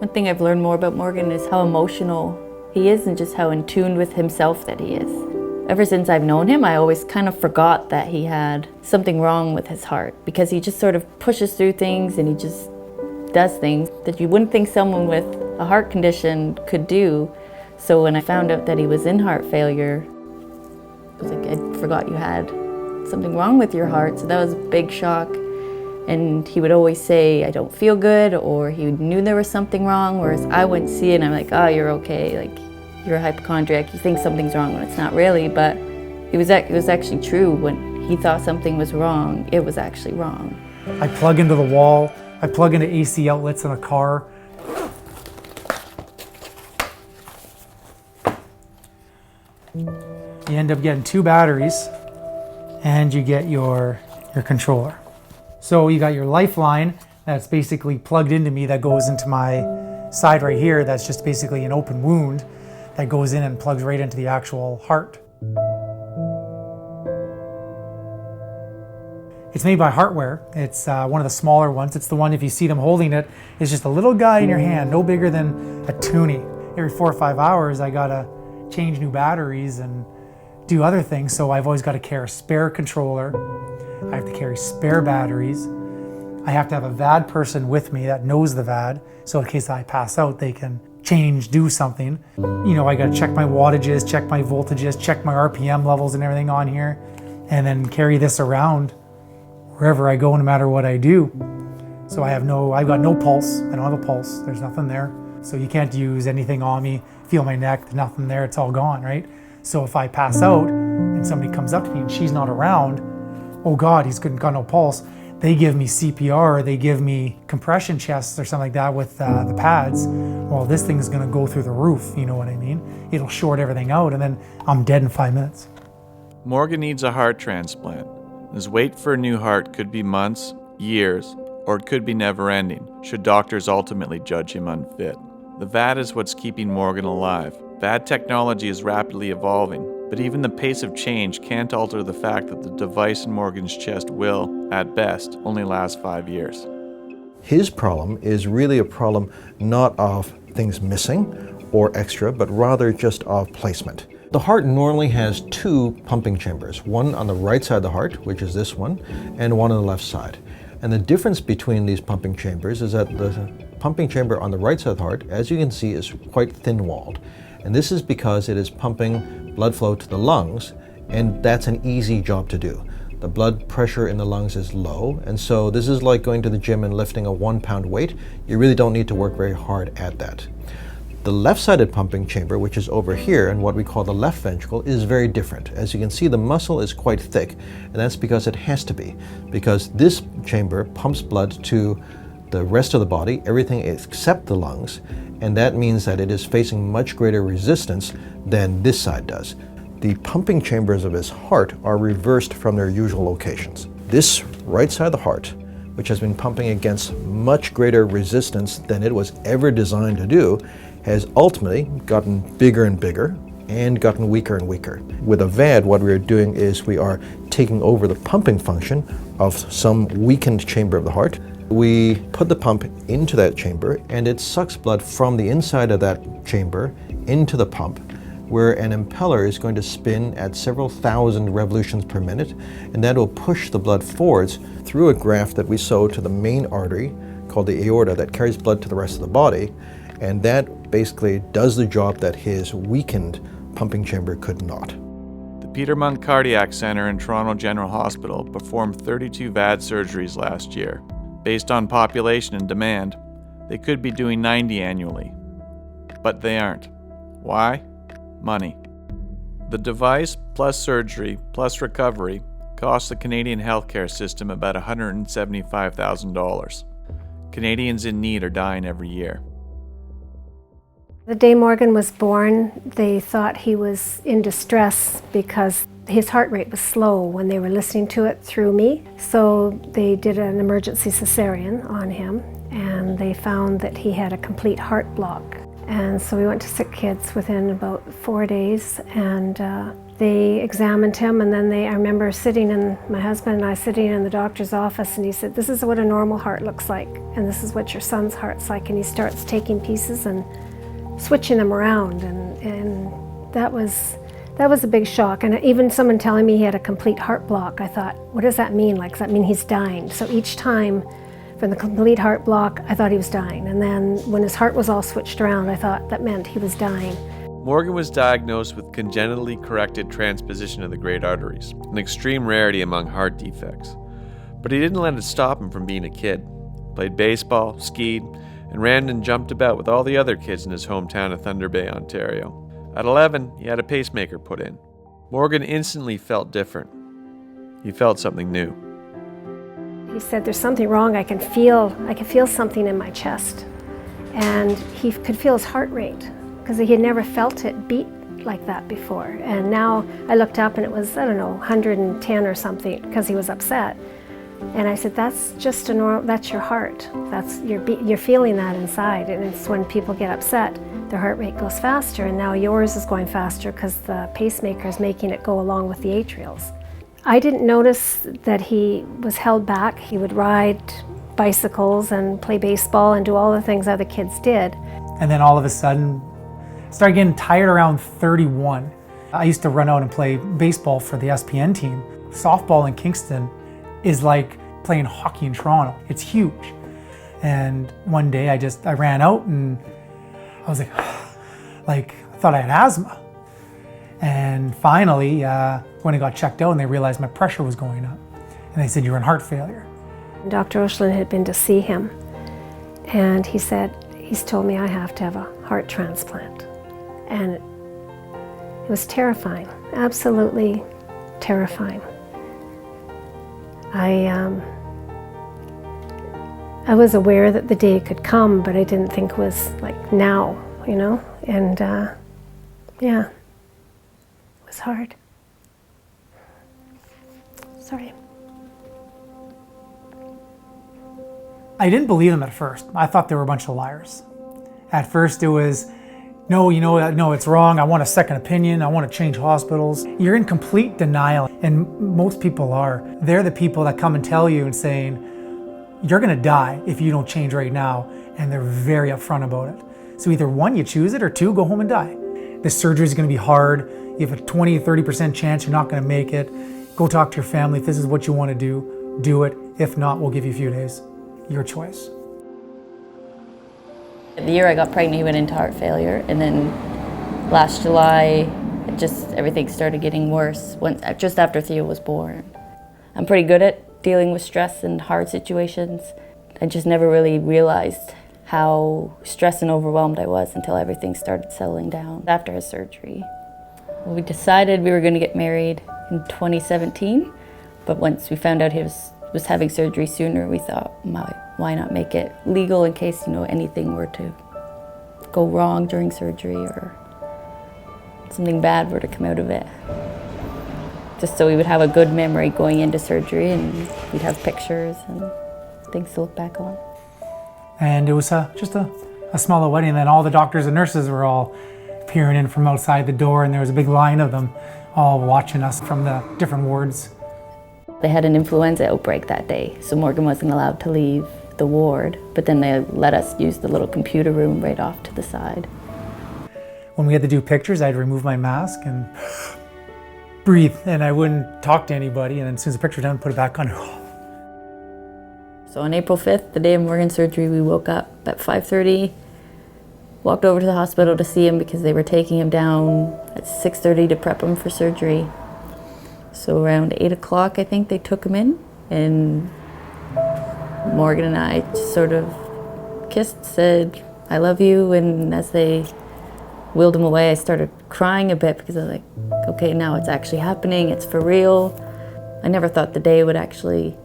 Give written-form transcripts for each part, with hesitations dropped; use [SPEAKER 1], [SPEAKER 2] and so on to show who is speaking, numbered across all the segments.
[SPEAKER 1] One thing I've learned more about Morgan is how emotional he is and just how in tune with himself that he is. Ever since I've known him, I always kind of forgot that he had something wrong with his heart, because he just sort of pushes through things and he just does things that you wouldn't think someone with a heart condition could do. So when I found out that he was in heart failure, I was like, I forgot you had something wrong with your heart. So that was a big shock. And he would always say, I don't feel good, or he knew there was something wrong, whereas I wouldn't see it and I'm like, oh, you're okay. Like, you're a hypochondriac, you think something's wrong when it's not really, but it was actually true. When he thought something was wrong, it was actually wrong.
[SPEAKER 2] I plug into the wall, I plug into AC outlets in a car. You end up getting 2 batteries and you get your controller. So you got your lifeline that's basically plugged into me, that goes into my side right here. That's just basically an open wound that goes in and plugs right into the actual heart. It's made by Heartware. It's one of the smaller ones. It's the one, if you see them holding it, it's just a little guy in your hand, no bigger than a toonie. Every 4 or 5 hours, I gotta change new batteries and do other things. So I've always got to carry a spare controller. I have to carry spare batteries. I have to have a VAD person with me that knows the VAD. So in case I pass out, they can change, do something. You know, I got to check my wattages, check my voltages, check my RPM levels and everything on here, and then carry this around wherever I go, no matter what I do. So I've got no pulse. I don't have a pulse. There's nothing there. So you can't use anything on me, feel my neck, nothing there, it's all gone, right? So if I pass out and somebody comes up to me and she's not around, oh God, he's got no pulse. They give me CPR, or they give me compression chests or something like that with the pads. Well, this thing's gonna go through the roof, you know what I mean? It'll short everything out and then I'm dead in 5 minutes.
[SPEAKER 3] Morgan needs a heart transplant. His wait for a new heart could be months, years, or it could be never-ending, should doctors ultimately judge him unfit. The VAD is what's keeping Morgan alive. VAD technology is rapidly evolving, but even the pace of change can't alter the fact that the device in Morgan's chest will, at best, only last 5 years.
[SPEAKER 4] His problem is really a problem not of things missing or extra, but rather just of placement. The heart normally has 2 pumping chambers, one on the right side of the heart, which is this one, and one on the left side. And the difference between these pumping chambers is that the pumping chamber on the right side of the heart, as you can see, is quite thin-walled. And this is because it is pumping blood flow to the lungs, and that's an easy job to do. The blood pressure in the lungs is low, and so this is like going to the gym and lifting a 1-pound weight. You really don't need to work very hard at that. The left-sided pumping chamber, which is over here, and what we call the left ventricle, is very different. As you can see, the muscle is quite thick, and that's because it has to be, because this chamber pumps blood to the rest of the body, everything except the lungs, and that means that it is facing much greater resistance than this side does. The pumping chambers of his heart are reversed from their usual locations. This right side of the heart, which has been pumping against much greater resistance than it was ever designed to do, has ultimately gotten bigger and bigger and gotten weaker and weaker. With a VAD, what we are doing is we are taking over the pumping function of some weakened chamber of the heart. We put the pump into that chamber and it sucks blood from the inside of that chamber into the pump, where an impeller is going to spin at several thousand revolutions per minute, and that will push the blood forwards through a graft that we sew to the main artery called the aorta that carries blood to the rest of the body, and that basically does the job that his weakened pumping chamber could not.
[SPEAKER 3] The Peter Munck Cardiac Centre in Toronto General Hospital performed 32 VAD surgeries last year. Based on population and demand, they could be doing 90 annually. But they aren't. Why? Money. The device plus surgery plus recovery costs the Canadian healthcare system about $175,000. Canadians in need are dying every year.
[SPEAKER 5] The day Morgan was born, they thought he was in distress because his heart rate was slow when they were listening to it through me. So they did an emergency cesarean on him, and they found that he had a complete heart block. And so we went to Sick Kids within about 4 days, and they examined him, and then I remember my husband and I sitting in the doctor's office, and he said, "This is what a normal heart looks like, and this is what your son's heart's like." And he starts taking pieces and switching them around, and that was a big shock. And even someone telling me he had a complete heart block, I thought, what does that mean? Like, does that mean he's dying? So each time from the complete heart block, I thought he was dying. And then when his heart was all switched around, I thought that meant he was dying.
[SPEAKER 3] Morgan was diagnosed with congenitally corrected transposition of the great arteries, an extreme rarity among heart defects. But he didn't let it stop him from being a kid. Played baseball, skied, and ran and jumped about with all the other kids in his hometown of Thunder Bay, Ontario. At 11, he had a pacemaker put in. Morgan instantly felt different. He felt something new.
[SPEAKER 5] He said, "There's something wrong. I can feel something in my chest." And he could feel his heart rate, because he had never felt it beat like that before. And now I looked up and it was, 110 or something, because he was upset. And I said, "That's just that's your heart. You're feeling that inside." And it's when people get upset, their heart rate goes faster, and now yours is going faster because the pacemaker is making it go along with the atrials. I didn't notice that he was held back. He would ride bicycles and play baseball and do all the things other kids did.
[SPEAKER 2] And then all of a sudden, started getting tired around 31. I used to run out and play baseball for the SPN team. Softball in Kingston is like playing hockey in Toronto. It's huge. And one day I ran out and I was like I thought I had asthma. And finally, when I got checked out and they realized my pressure was going up, and they said, "You're in heart failure."
[SPEAKER 5] Dr. Oshlin had been to see him, and he said, "He's told me I have to have a heart transplant." And it was terrifying, absolutely terrifying. I was aware that the day could come, but I didn't think it was like now, and yeah, it was hard. Sorry.
[SPEAKER 2] I didn't believe them at first. I thought they were a bunch of liars. At first it was, no, it's wrong. I want a second opinion. I want to change hospitals. You're in complete denial, and most people are. They're the people that come and tell you and saying, "You're going to die if you don't change right now," and they're very upfront about it. So either one, you choose it, or two, go home and die. This surgery is going to be hard. You have a 20-30% chance you're not going to make it. Go talk to your family. If this is what you want to do it. If not, we'll give you a few days. Your choice.
[SPEAKER 1] The year I got pregnant, he went into heart failure, and then last July, everything started getting worse just after Theo was born. I'm pretty good at dealing with stress and hard situations. I just never really realized how stressed and overwhelmed I was until everything started settling down after his surgery. We decided we were going to get married in 2017, but once we found out he was having surgery sooner, we thought, why not make it legal in case anything were to go wrong during surgery or something bad were to come out of it. Just so we would have a good memory going into surgery, and we'd have pictures and things to look back on.
[SPEAKER 2] And it was just a smaller wedding, and then all the doctors and nurses were all peering in from outside the door, and there was a big line of them all watching us from the different wards.
[SPEAKER 1] They had an influenza outbreak that day, so Morgan wasn't allowed to leave the ward, but then they let us use the little computer room right off to the side.
[SPEAKER 2] When we had to do pictures, I'd remove my mask and breathe, and I wouldn't talk to anybody, and then as soon as the picture was done, put it back on.
[SPEAKER 1] So on April 5th, the day of Morgan's surgery, we woke up at 5:30, walked over to the hospital to see him because they were taking him down at 6:30 to prep him for surgery. So around 8 o'clock, I think they took him in, and Morgan and I just sort of kissed, said, "I love you," and as they wheeled him away, I started crying a bit because I was like, okay, now it's actually happening, it's for real. I never thought the day would actually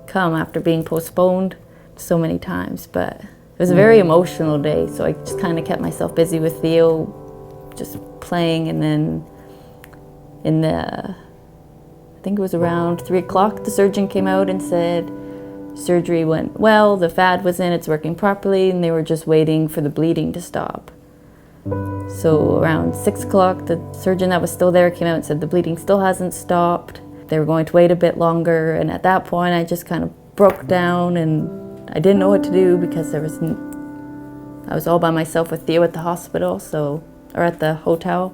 [SPEAKER 1] come after being postponed so many times, but it was a very emotional day, so I just kind of kept myself busy with Theo, just playing, and then I think it was around 3 o'clock, the surgeon came out and said, surgery went well, the VAD was in, it's working properly, and they were just waiting for the bleeding to stop. So around 6 o'clock, the surgeon that was still there came out and said the bleeding still hasn't stopped. They were going to wait a bit longer, and at that point I just kind of broke down and I didn't know what to do because I was all by myself with Theo at the hospital, or at the hotel.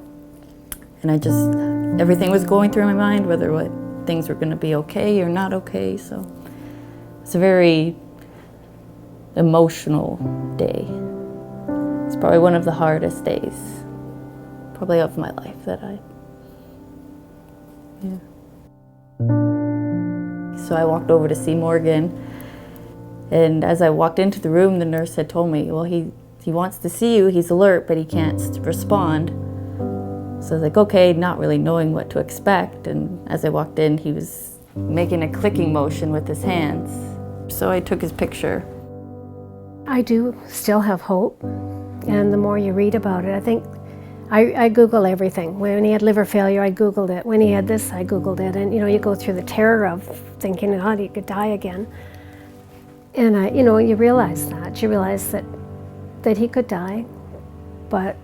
[SPEAKER 1] And everything was going through my mind, whether things were going to be okay or not okay. So it's a very emotional day. It's probably one of the hardest days, probably of my life yeah. So I walked over to see Morgan, and as I walked into the room, the nurse had told me, well, he wants to see you, he's alert, but he can't respond. So I was like, okay, not really knowing what to expect. And as I walked in, he was making a clicking motion with his hands. So I took his picture.
[SPEAKER 5] I do still have hope, and the more you read about it, I think I Google everything. When he had liver failure, I Googled it. When he had this, I Googled it. And you go through the terror of thinking, God, he could die again. And you realize that. You realize that he could die, but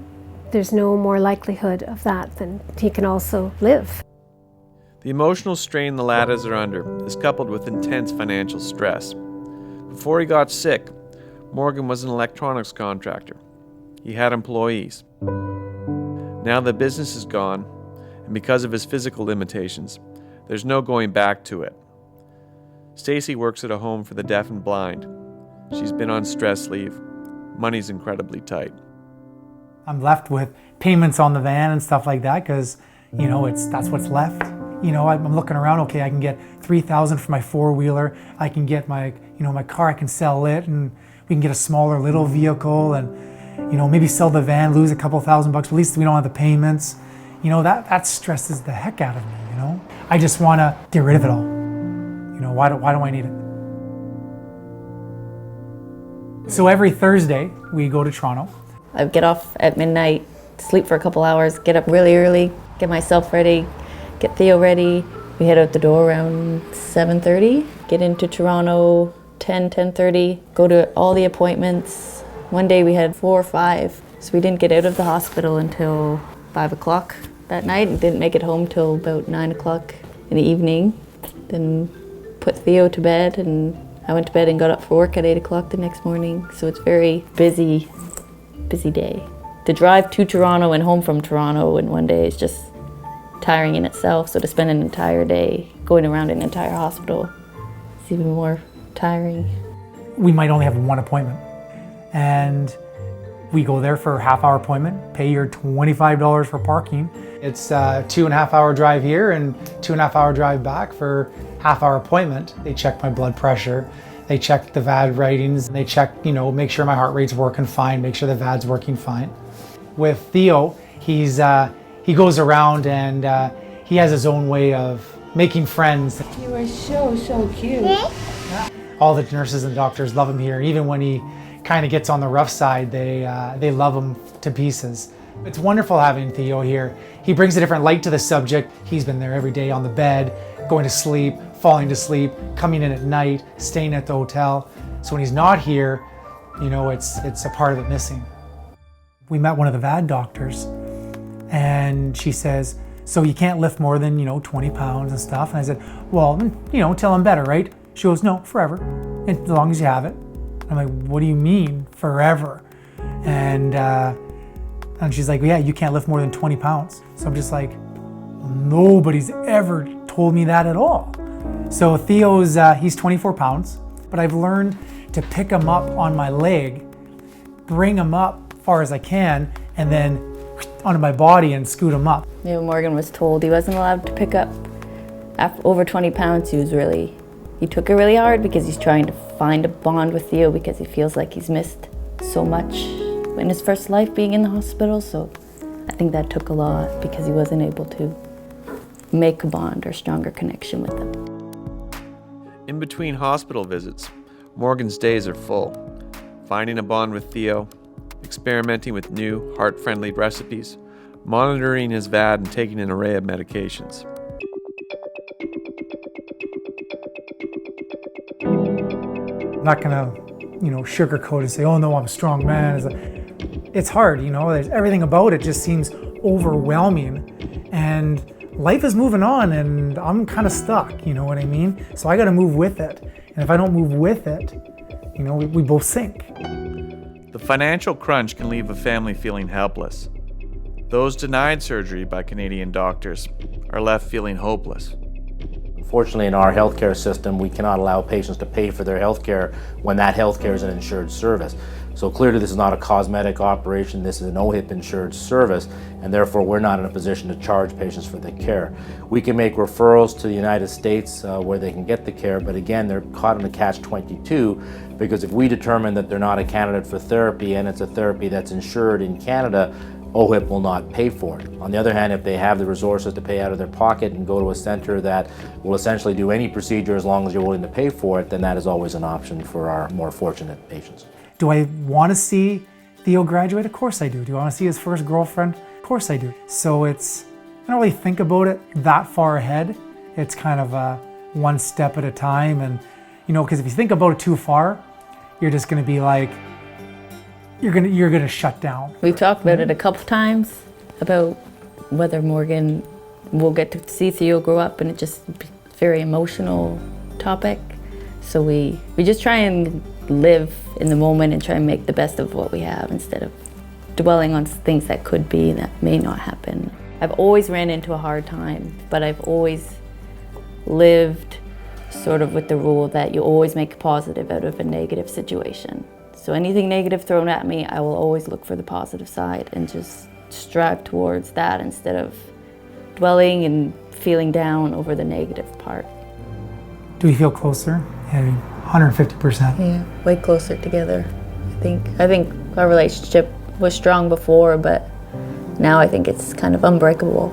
[SPEAKER 5] there's no more likelihood of that than he can also live.
[SPEAKER 3] The emotional strain the Ladas are under is coupled with intense financial stress. Before he got sick, Morgan was an electronics contractor. He had employees. Now the business is gone, and because of his physical limitations, there's no going back to it. Stacy works at a home for the deaf and blind. She's been on stress leave. Money's incredibly tight.
[SPEAKER 2] I'm left with payments on the van and stuff like that because, that's what's left. I'm looking around, okay, I can get $3,000 for my four-wheeler. I can get my car, I can sell it, and we can get a smaller little vehicle and, maybe sell the van, lose a couple $1,000 bucks, but at least we don't have the payments. That stresses the heck out of me, I just want to get rid of it all. Why do I need it? So every Thursday, we go to Toronto.
[SPEAKER 1] I get off at midnight, sleep for a couple hours, get up really early, get myself ready, get Theo ready. We head out the door around 7:30, get into Toronto 10:30, go to all the appointments. One day we had 4 or 5, so we didn't get out of the hospital until 5 o'clock that night and didn't make it home till about 9 o'clock in the evening. Then put Theo to bed, and I went to bed and got up for work at 8 o'clock the next morning. So it's very busy day. To drive to Toronto and home from Toronto in one day is just tiring in itself. So to spend an entire day going around an entire hospital is even more tiring.
[SPEAKER 2] We might only have one appointment, and we go there for a half-hour appointment, pay your $25 for parking. It's a 2.5-hour drive here and 2.5-hour drive back for half-hour appointment. They check my blood pressure. They check the VAD ratings. They check, make sure my heart rate's working fine, make sure the VAD's working fine. With Theo, he goes around and he has his own way of making friends.
[SPEAKER 6] You are so cute.
[SPEAKER 2] All the nurses and doctors love him here. Even when he kind of gets on the rough side, they love him to pieces. It's wonderful having Theo here. He brings a different light to the subject. He's been there every day on the bed, going to sleep, falling to sleep, coming in at night, staying at the hotel. So when he's not here, it's a part of it missing. We met one of the VAD doctors, and she says, so you can't lift more than, 20 pounds and stuff. And I said, well, till I'm better, right? She goes, no, forever, as long as you have it. I'm like, what do you mean, forever? And she's like, yeah, you can't lift more than 20 pounds. So I'm just like, well, nobody's ever told me that at all. So Theo's, he's 24 pounds, but I've learned to pick him up on my leg, bring him up as far as I can, and then onto my body and scoot him up.
[SPEAKER 1] Morgan was told he wasn't allowed to pick up over 20 pounds. He took it really hard because he's trying to find a bond with Theo because he feels like he's missed so much in his first life being in the hospital. So I think that took a lot because he wasn't able to make a bond or stronger connection with them.
[SPEAKER 3] In between hospital visits, Morgan's days are full. Finding a bond with Theo, experimenting with new, heart-friendly recipes, monitoring his VAD, and taking an array of medications. I'm
[SPEAKER 2] not gonna, sugarcoat and say, oh no, I'm a strong man. it's hard, you know, there's everything about it just seems overwhelming, and life is moving on and I'm kind of stuck, you know what I mean? So I got to move with it. And if I don't move with it, you know, we both sink.
[SPEAKER 3] The financial crunch can leave a family feeling helpless. Those denied surgery by Canadian doctors are left feeling hopeless.
[SPEAKER 7] Unfortunately, in our healthcare system, we cannot allow patients to pay for their healthcare when that healthcare is an insured service. So clearly this is not a cosmetic operation, this is an OHIP insured service, and therefore we're not in a position to charge patients for the care. We can make referrals to the United States where they can get the care, but again, they're caught in a catch-22, because if we determine that they're not a candidate for therapy and it's a therapy that's insured in Canada, OHIP will not pay for it. On the other hand, if they have the resources to pay out of their pocket and go to a center that will essentially do any procedure as long as you're willing to pay for it, then that is always an option for our more fortunate patients.
[SPEAKER 2] Do I want to see Theo graduate? Of course I do. Do I want to see his first girlfriend? Of course I do. So I don't really think about it that far ahead. It's kind of one step at a time. And, you know, because if you think about it too far, you're just going to be like, you're gonna shut down.
[SPEAKER 1] We've talked about it a couple times, about whether Morgan will get to see Theo grow up, and it's just a very emotional topic. So we just try and live in the moment and try and make the best of what we have instead of dwelling on things that could be that may not happen. I've always ran into a hard time, but I've always lived sort of with the rule that you always make a positive out of a negative situation. So anything negative thrown at me, I will always look for the positive side and just strive towards that instead of dwelling and feeling down over the negative part.
[SPEAKER 2] Do we feel closer? Yeah, 150%.
[SPEAKER 1] Yeah, way closer together, I think our relationship was strong before, but now I think it's kind of unbreakable.